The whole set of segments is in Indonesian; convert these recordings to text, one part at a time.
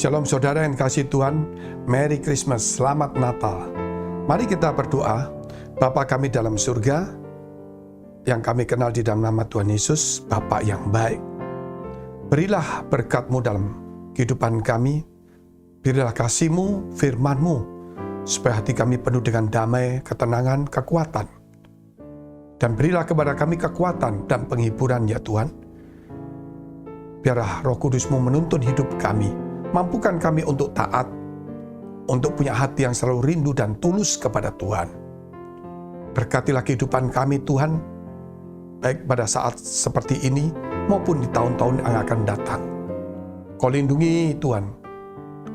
Shalom saudara yang kasih Tuhan, Merry Christmas, Selamat Natal. Mari kita berdoa. Bapa kami dalam surga, yang kami kenal di dalam nama Tuhan Yesus, Bapa yang baik. Berilah berkat-Mu dalam kehidupan kami, berilah kasih-Mu, firman-Mu, supaya hati kami penuh dengan damai, ketenangan, kekuatan. Dan berilah kepada kami kekuatan dan penghiburan ya Tuhan. Biarlah Roh Kudus-Mu menuntun hidup kami, mampukan kami untuk taat, untuk punya hati yang selalu rindu dan tulus kepada Tuhan. Berkatilah kehidupan kami Tuhan, baik pada saat seperti ini maupun di tahun-tahun yang akan datang. Kau lindungi Tuhan,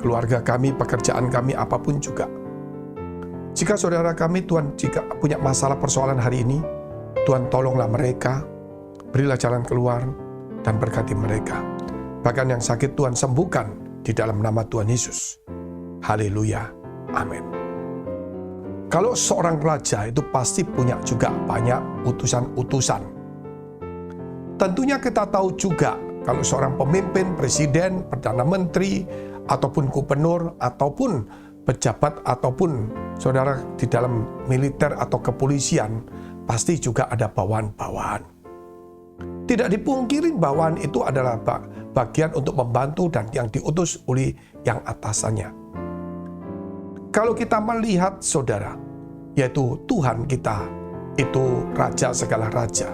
keluarga kami, pekerjaan kami, apapun juga. Jika saudara kami Tuhan, jika punya masalah persoalan hari ini, Tuhan tolonglah mereka, berilah jalan keluar dan berkati mereka. Bahkan yang sakit Tuhan sembuhkan, di dalam nama Tuhan Yesus. Haleluya. Amin. Kalau seorang raja itu pasti punya juga banyak utusan-utusan. Tentunya kita tahu juga kalau seorang pemimpin, presiden, perdana menteri, ataupun gubernur, ataupun pejabat, ataupun saudara di dalam militer atau kepolisian, pasti juga ada bawahan-bawahan. Tidak dipungkiri bawahan itu adalah bagian untuk membantu dan yang diutus oleh yang atasannya. Kalau kita melihat saudara, yaitu Tuhan kita, itu Raja segala raja.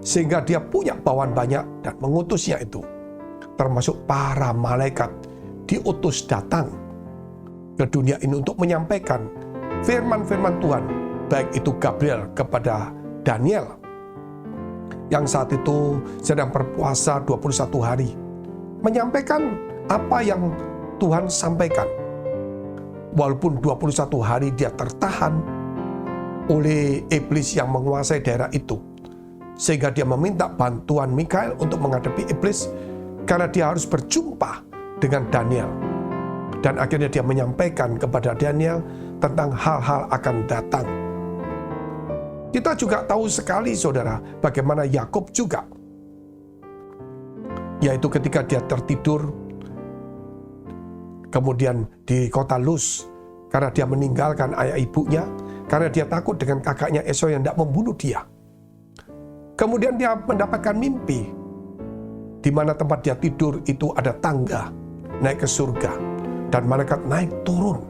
Sehingga dia punya bawahan banyak dan mengutusnya itu. Termasuk para malaikat diutus datang ke dunia ini untuk menyampaikan firman-firman Tuhan. Baik itu Gabriel kepada Daniel, yang saat itu sedang berpuasa 21 hari. Menyampaikan apa yang Tuhan sampaikan. Walaupun 21 hari dia tertahan oleh iblis yang menguasai daerah itu. Sehingga dia meminta bantuan Mikael untuk menghadapi iblis. Karena dia harus berjumpa dengan Daniel. Dan akhirnya dia menyampaikan kepada Daniel tentang hal-hal akan datang. Kita juga tahu sekali saudara, bagaimana Yakub juga. Yaitu ketika dia tertidur, kemudian di kota Luz, karena dia meninggalkan ayah ibunya, karena dia takut dengan kakaknya Esau yang tidak membunuh dia. Kemudian dia mendapatkan mimpi, di mana tempat dia tidur itu ada tangga, naik ke surga, dan malaikat naik turun.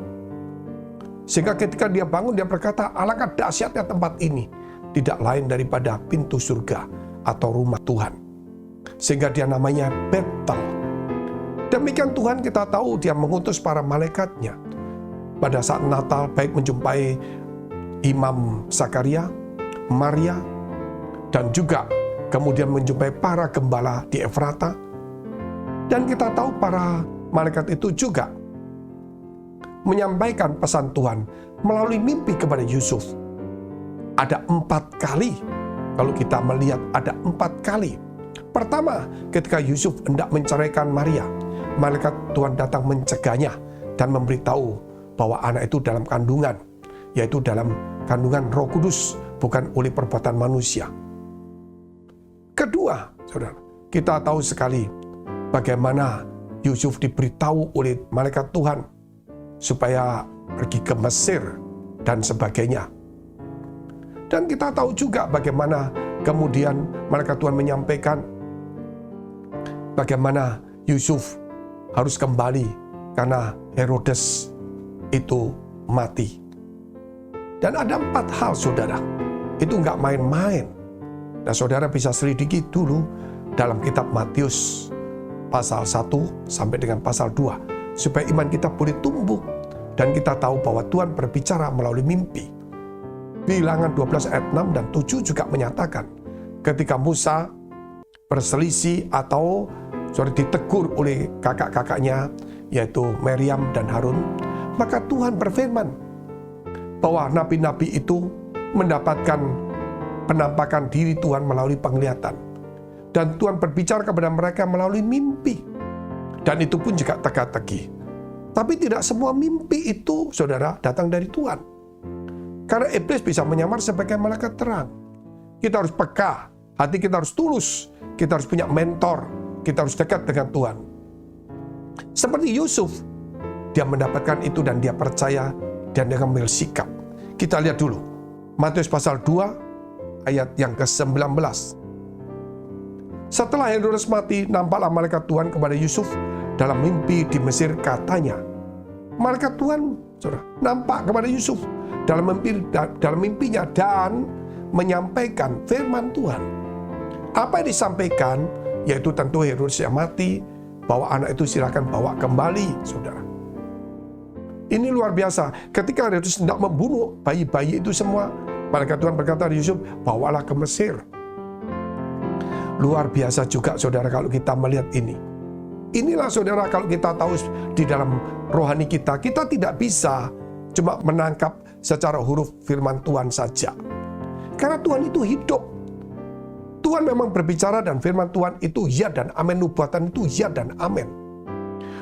Sehingga ketika dia bangun, dia berkata, alangkah dahsyatnya tempat ini. Tidak lain daripada pintu surga atau rumah Tuhan. Sehingga dia namanya Betel. Demikian Tuhan kita tahu dia mengutus para malaikatnya. Pada saat Natal, baik menjumpai Imam Zakaria, Maria, dan juga kemudian menjumpai para gembala di Efrata. Dan kita tahu para malaikat itu juga menyampaikan pesan Tuhan melalui mimpi kepada Yusuf. Ada 4 kali, kalau kita melihat ada 4 kali. Pertama, ketika Yusuf hendak menceraikan Maria, malaikat Tuhan datang mencegahnya dan memberitahu bahwa anak itu dalam kandungan, yaitu dalam kandungan Roh Kudus, bukan oleh perbuatan manusia. Kedua, saudara, kita tahu sekali bagaimana Yusuf diberitahu oleh malaikat Tuhan supaya pergi ke Mesir dan sebagainya. Dan kita tahu juga bagaimana kemudian malaikat Tuhan menyampaikan bagaimana Yusuf harus kembali karena Herodes itu mati. Dan ada 4 hal saudara, itu nggak main-main. Nah saudara bisa selidiki dulu dalam kitab Matius pasal 1 sampai dengan pasal 2. Supaya iman kita boleh tumbuh dan kita tahu bahwa Tuhan berbicara melalui mimpi. Bilangan 12 ayat 6 dan 7 juga menyatakan ketika Musa berselisih atau ditegur oleh kakak-kakaknya yaitu Miriam dan Harun, maka Tuhan berfirman bahwa nabi-nabi itu mendapatkan penampakan diri Tuhan melalui penglihatan. Dan Tuhan berbicara kepada mereka melalui mimpi. Dan itu pun juga teka-teki. Tapi tidak semua mimpi itu saudara datang dari Tuhan. Karena iblis bisa menyamar sebagai malaikat terang. Kita harus peka, hati kita harus tulus, kita harus punya mentor, kita harus dekat dengan Tuhan. Seperti Yusuf, dia mendapatkan itu dan dia percaya dan dia mengambil sikap. Kita lihat dulu, Matius pasal 2 ayat yang ke-19. Setelah Herodes mati, nampaklah malaikat Tuhan kepada Yusuf dalam mimpi di Mesir, katanya. Malaikat Tuhan, saudara, nampak kepada Yusuf dalam mimpinya dan menyampaikan firman Tuhan. Apa yang disampaikan, yaitu tentu Herodes yang mati, bahwa anak itu silakan bawa kembali, saudara. Ini luar biasa. Ketika Herodes hendak membunuh bayi-bayi itu semua, malaikat Tuhan berkata kepada Yusuf, bawalah ke Mesir. Luar biasa juga, saudara, kalau kita melihat ini. Inilah, saudara, kalau kita tahu di dalam rohani kita tidak bisa cuma menangkap secara huruf firman Tuhan saja. Karena Tuhan itu hidup. Tuhan memang berbicara dan firman Tuhan itu ya dan amin. Nubuatan itu ya dan amin.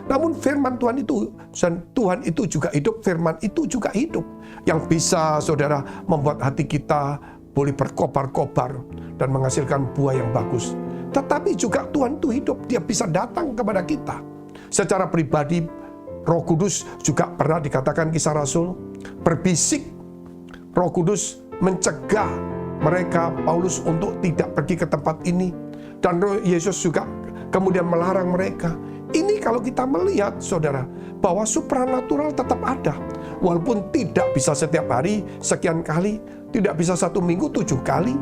Namun firman Tuhan itu, dan Tuhan itu juga hidup, firman itu juga hidup. Yang bisa, saudara, membuat hati kita boleh berkobar-kobar dan menghasilkan buah yang bagus. Tetapi juga Tuhan itu hidup, dia bisa datang kepada kita. Secara pribadi, Roh Kudus juga pernah dikatakan Kisah Rasul, berbisik. Roh Kudus mencegah mereka, Paulus, untuk tidak pergi ke tempat ini. Dan Yesus juga kemudian melarang mereka. Ini kalau kita melihat, saudara, bahwa supranatural tetap ada. Walaupun tidak bisa setiap hari, sekian kali, tidak bisa 1 minggu 7 kali.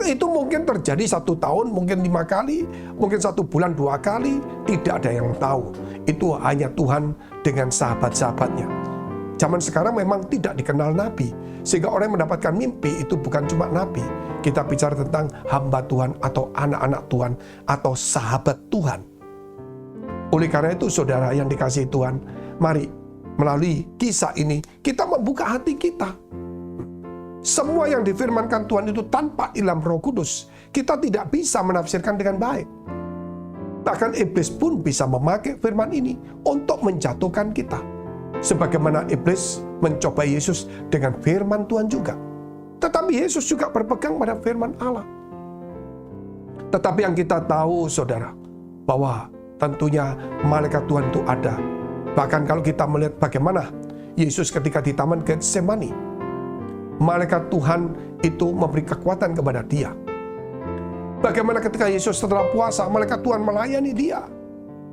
Itu mungkin terjadi 1 tahun, mungkin 5 kali, mungkin 1 bulan 2 kali, tidak ada yang tahu. Itu hanya Tuhan dengan sahabat-sahabatnya. Zaman sekarang memang tidak dikenal nabi, sehingga orang yang mendapatkan mimpi itu bukan cuma nabi. Kita bicara tentang hamba Tuhan atau anak-anak Tuhan atau sahabat Tuhan. Oleh karena itu, saudara yang dikasihi Tuhan, mari melalui kisah ini kita membuka hati kita. Semua yang difirmankan Tuhan itu tanpa ilham Roh Kudus, kita tidak bisa menafsirkan dengan baik. Bahkan iblis pun bisa memakai firman ini untuk menjatuhkan kita. Sebagaimana iblis mencoba Yesus dengan firman Tuhan juga. Tetapi Yesus juga berpegang pada firman Allah. Tetapi yang kita tahu, saudara, bahwa tentunya malaikat Tuhan itu ada. Bahkan kalau kita melihat bagaimana Yesus ketika di Taman Getsemani, malaikat Tuhan itu memberi kekuatan kepada dia. Bagaimana ketika Yesus setelah puasa, malaikat Tuhan melayani dia.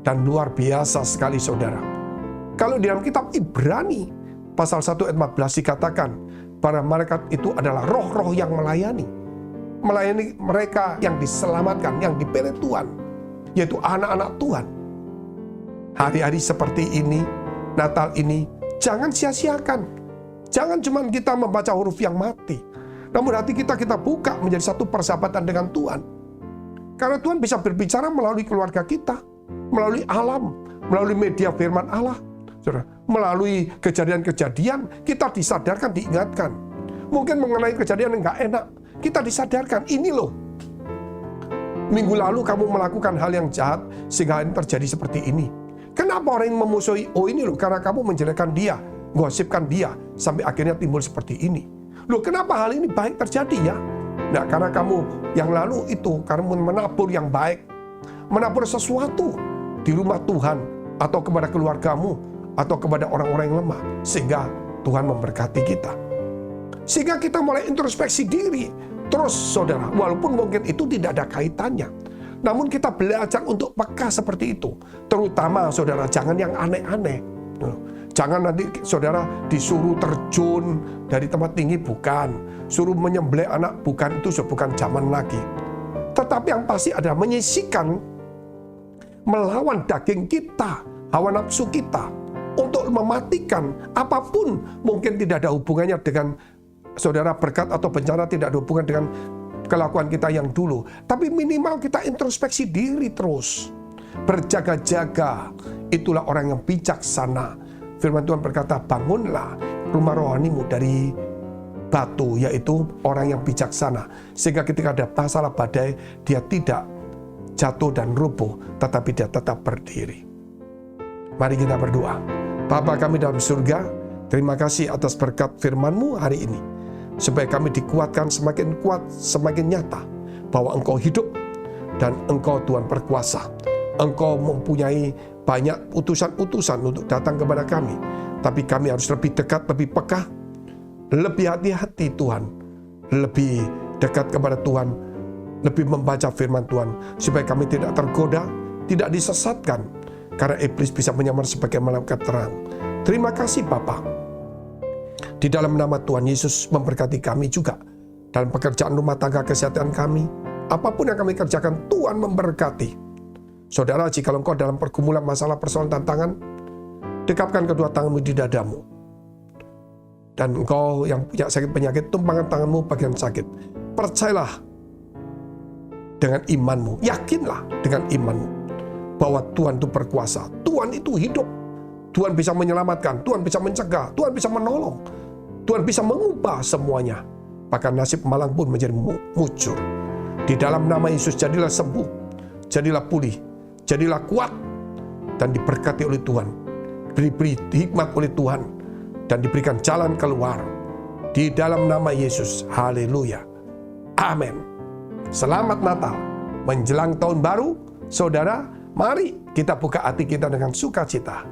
Dan luar biasa sekali, saudara. Kalau di dalam kitab Ibrani, pasal 1 ayat 14 dikatakan, para malaikat itu adalah roh-roh yang melayani. Melayani mereka yang diselamatkan, yang dipilih Tuhan, yaitu anak-anak Tuhan. Hari-hari seperti ini, Natal ini, jangan sia-siakan. Jangan cuma kita membaca huruf yang mati. Namun hati kita buka menjadi satu persahabatan dengan Tuhan. Karena Tuhan bisa berbicara melalui keluarga kita, melalui alam, melalui media firman Allah. Melalui kejadian-kejadian, kita disadarkan, diingatkan. Mungkin mengenai kejadian yang gak enak, kita disadarkan, ini loh. Minggu lalu kamu melakukan hal yang jahat, sehingga ini terjadi seperti ini. Kenapa orang yang memusuhi? Oh ini loh, karena kamu menjelekkan dia, gosipkan dia, sampai akhirnya timbul seperti ini. Loh, kenapa hal ini baik terjadi ya? Nah, karena kamu yang lalu itu, karena menabur yang baik, menabur sesuatu di rumah Tuhan, atau kepada keluargamu, atau kepada orang-orang yang lemah, sehingga Tuhan memberkati kita. Sehingga kita mulai introspeksi diri. Terus, saudara, walaupun mungkin itu tidak ada kaitannya, namun kita belajar untuk peka seperti itu. Terutama, saudara, jangan yang aneh-aneh. Jangan nanti, saudara, disuruh terjun dari tempat tinggi, bukan. Suruh menyembelih anak, bukan. Itu sudah bukan zaman lagi. Tetapi yang pasti ada menyisikan, melawan daging kita, hawa nafsu kita, untuk mematikan apapun mungkin tidak ada hubungannya dengan, saudara, berkat atau bencana, tidak ada hubungan dengan kelakuan kita yang dulu. Tapi minimal kita introspeksi diri terus. Berjaga-jaga, itulah orang yang bijaksana. Firman Tuhan berkata, bangunlah rumah rohanimu dari batu, yaitu orang yang bijaksana. Sehingga ketika ada masalah badai, dia tidak jatuh dan rubuh, tetapi dia tetap berdiri. Mari kita berdoa. Bapa kami dalam surga, terima kasih atas berkat firman-Mu hari ini. Supaya kami dikuatkan semakin kuat, semakin nyata, bahwa Engkau hidup dan Engkau Tuhan berkuasa. Engkau mempunyai banyak utusan-utusan untuk datang kepada kami. Tapi kami harus lebih dekat, lebih peka, lebih hati-hati Tuhan. Lebih dekat kepada Tuhan, lebih membaca firman Tuhan, supaya kami tidak tergoda, tidak disesatkan. Karena iblis bisa menyamar sebagai malaikat terang. Terima kasih Bapa. Di dalam nama Tuhan Yesus memberkati kami juga. Dalam pekerjaan rumah tangga, kesehatan kami, apapun yang kami kerjakan, Tuhan memberkati. Saudara, jika engkau dalam pergumulan masalah persoalan tantangan, dekapkan kedua tanganmu di dadamu. Dan engkau yang punya sakit penyakit, tumpangkan tanganmu bagian sakit. Percayalah dengan imanmu, yakinlah dengan imanmu bahwa Tuhan itu berkuasa, Tuhan itu hidup, Tuhan bisa menyelamatkan, Tuhan bisa mencegah, Tuhan bisa menolong, Tuhan bisa mengubah semuanya. Bahkan nasib malang pun menjadi mujur. Di dalam nama Yesus, jadilah sembuh, jadilah pulih, jadilah kuat, dan diberkati oleh Tuhan, diberi hikmat oleh Tuhan, dan diberikan jalan keluar. Di dalam nama Yesus, haleluya, amin. Selamat Natal, menjelang tahun baru, saudara, mari kita buka hati kita dengan sukacita.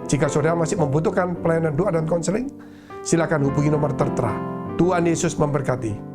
Jika saudara masih membutuhkan pelayanan doa dan konseling, silakan hubungi nomor tertera. Tuhan Yesus memberkati.